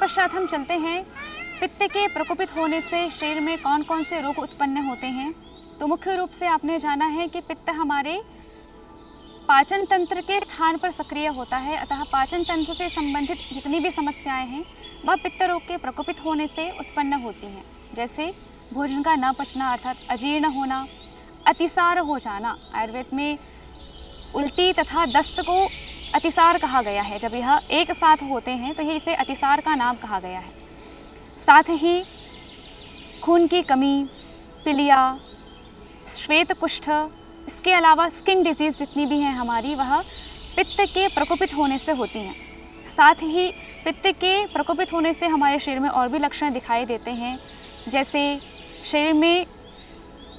पश्चात हम चलते हैं पित्त के प्रकोपित होने से शरीर में कौन कौन से रोग उत्पन्न होते हैं। तो मुख्य रूप से आपने जाना है कि पित्त हमारे पाचन तंत्र के स्थान पर सक्रिय होता है, अतः पाचन तंत्र से संबंधित जितनी भी समस्याएं हैं वह पित्त रोग के प्रकोपित होने से उत्पन्न होती हैं। जैसे भोजन का न पचना अर्थात अजीर्ण होना, अतिसार हो जाना। आयुर्वेद में उल्टी तथा दस्त को अतिसार कहा गया है। जब यह एक साथ होते हैं तो ये इसे अतिसार का नाम कहा गया है। साथ ही खून की कमी, पीलिया, श्वेत कुष्ठ, इसके अलावा स्किन डिजीज़ जितनी भी हैं हमारी, वह पित्त के प्रकोपित होने से होती हैं। साथ ही पित्त के प्रकोपित होने से हमारे शरीर में और भी लक्षण दिखाई देते हैं, जैसे शरीर में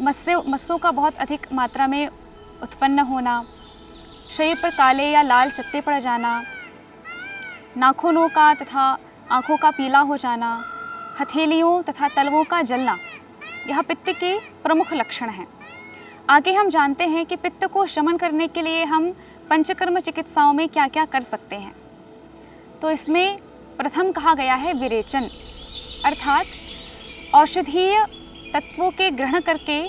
मस्सों का बहुत अधिक मात्रा में उत्पन्न होना, शरीर पर काले या लाल चकत्ते पड़ जाना, नाखूनों का तथा आँखों का पीला हो जाना, हथेलियों तथा तलवों का जलना, यह पित्त के प्रमुख लक्षण हैं। आगे हम जानते हैं कि पित्त को शमन करने के लिए हम पंचकर्म चिकित्साओं में क्या क्या कर सकते हैं। तो इसमें प्रथम कहा गया है विरेचन, अर्थात औषधीय तत्वों के ग्रहण करके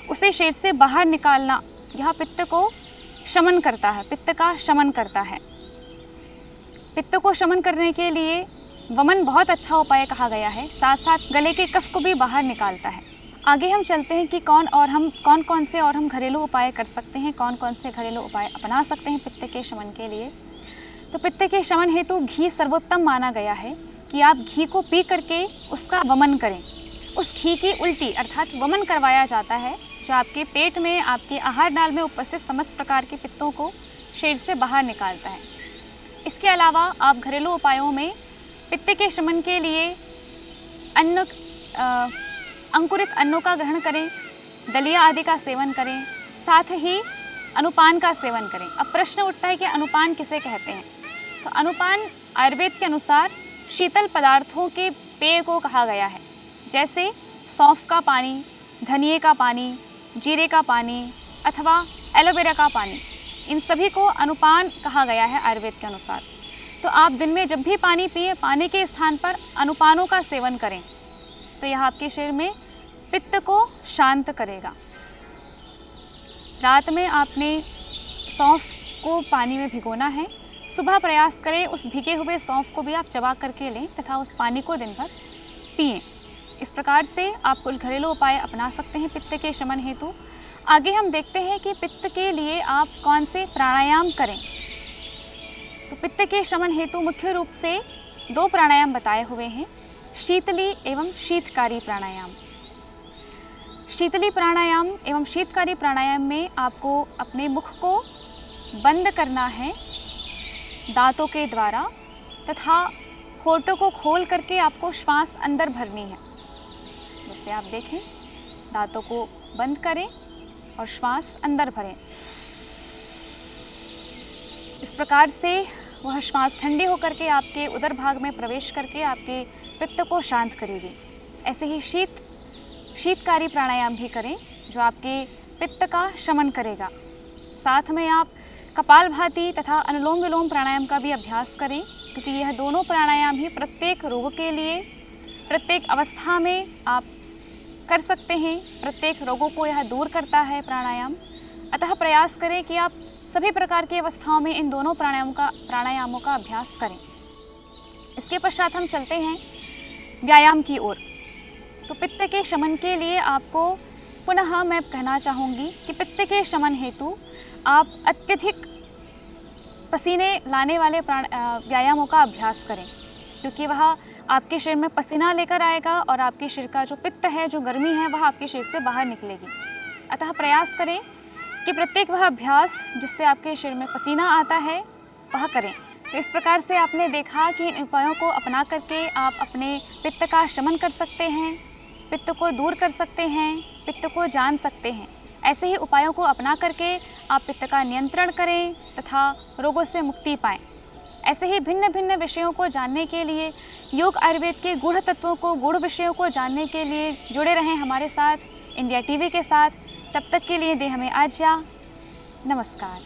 उसे शरीर से बाहर निकालना, यह पित्त को शमन करता है, पित्त का शमन करता है। पित्त को शमन करने के लिए वमन बहुत अच्छा उपाय कहा गया है, साथ साथ गले के कफ को भी बाहर निकालता है। आगे हम चलते हैं कि कौन कौन से और हम घरेलू उपाय कर सकते हैं, कौन कौन से घरेलू उपाय अपना सकते हैं पित्त के शमन के लिए। तो पित्त के शमन हेतु घी सर्वोत्तम माना गया है कि आप घी को पी करके उसका वमन करें। उस घी की उल्टी अर्थात वमन करवाया जाता है, जो आपके पेट में, आपके आहार नाल में उपस्थित समस्त प्रकार के पित्तों को शरीर से बाहर निकालता है। इसके अलावा आप घरेलू उपायों में पित्त के शमन के लिए अंकुरित अन्नों का ग्रहण करें, दलिया आदि का सेवन करें, साथ ही अनुपान का सेवन करें। अब प्रश्न उठता है कि अनुपान किसे कहते हैं। तो अनुपान आयुर्वेद के अनुसार शीतल पदार्थों के पेय को कहा गया है, जैसे सौंफ का पानी, धनिए का पानी, जीरे का पानी अथवा एलोवेरा का पानी, इन सभी को अनुपान कहा गया है आयुर्वेद के अनुसार। तो आप दिन में जब भी पानी पिए, पानी के स्थान पर अनुपानों का सेवन करें, तो यह आपके शरीर में पित्त को शांत करेगा। रात में आपने सौंफ को पानी में भिगोना है, सुबह प्रयास करें उस भिगे हुए सौंफ को भी आप चबा करके लें तथा उस पानी को दिन भर पिएं। इस प्रकार से आप कुछ घरेलू उपाय अपना सकते हैं पित्त के शमन हेतु। आगे हम देखते हैं कि पित्त के लिए आप कौन से प्राणायाम करें। तो पित्त के शमन हेतु मुख्य रूप से 2 प्राणायाम बताए हुए हैं, शीतली एवं शीतकारी प्राणायाम। शीतली प्राणायाम एवं शीतकारी प्राणायाम में आपको अपने मुख को बंद करना है दांतों के द्वारा तथा होठों को खोल करके आपको श्वास अंदर भरनी है। जैसे आप देखें, दांतों को बंद करें और श्वास अंदर भरें। इस प्रकार से वह श्वास ठंडी होकर के आपके उदर भाग में प्रवेश करके आपके पित्त को शांत करेगी। ऐसे ही शीतकारी प्राणायाम भी करें, जो आपके पित्त का शमन करेगा। साथ में आप कपालभाति तथा अनुलोम विलोम प्राणायाम का भी अभ्यास करें, क्योंकि यह दोनों प्राणायाम ही प्रत्येक रोग के लिए, प्रत्येक अवस्था में आप कर सकते हैं। प्रत्येक रोगों को यह दूर करता है प्राणायाम। अतः प्रयास करें कि आप सभी प्रकार की अवस्थाओं में इन दोनों प्राणायामों का अभ्यास करें। इसके पश्चात हम चलते हैं व्यायाम की ओर। तो पित्त के शमन के लिए आपको पुनः मैं कहना चाहूँगी कि पित्त के शमन हेतु आप अत्यधिक पसीने लाने वाले व्यायामों का अभ्यास करें, क्योंकि वह आपके शरीर में पसीना लेकर आएगा और आपके शरीर का जो पित्त है, जो गर्मी है, वह आपके शरीर से बाहर निकलेगी। अतः प्रयास करें कि प्रत्येक वह अभ्यास जिससे आपके शरीर में पसीना आता है वह करें। तो इस प्रकार से आपने देखा कि इन उपायों को अपना करके आप अपने पित्त का शमन कर सकते हैं, पित्त को दूर कर सकते हैं, पित्त को जान सकते हैं। ऐसे ही उपायों को अपना करके आप पित्त का नियंत्रण करें तथा रोगों से मुक्ति पाएं। ऐसे ही भिन्न भिन्न विषयों को जानने के लिए, योग आयुर्वेद के गूढ़ तत्वों को, गूढ़ विषयों को जानने के लिए जुड़े रहें हमारे साथ, इंडिया टीवी के साथ। तब तक के लिए दें हमें आज्ञा। नमस्कार।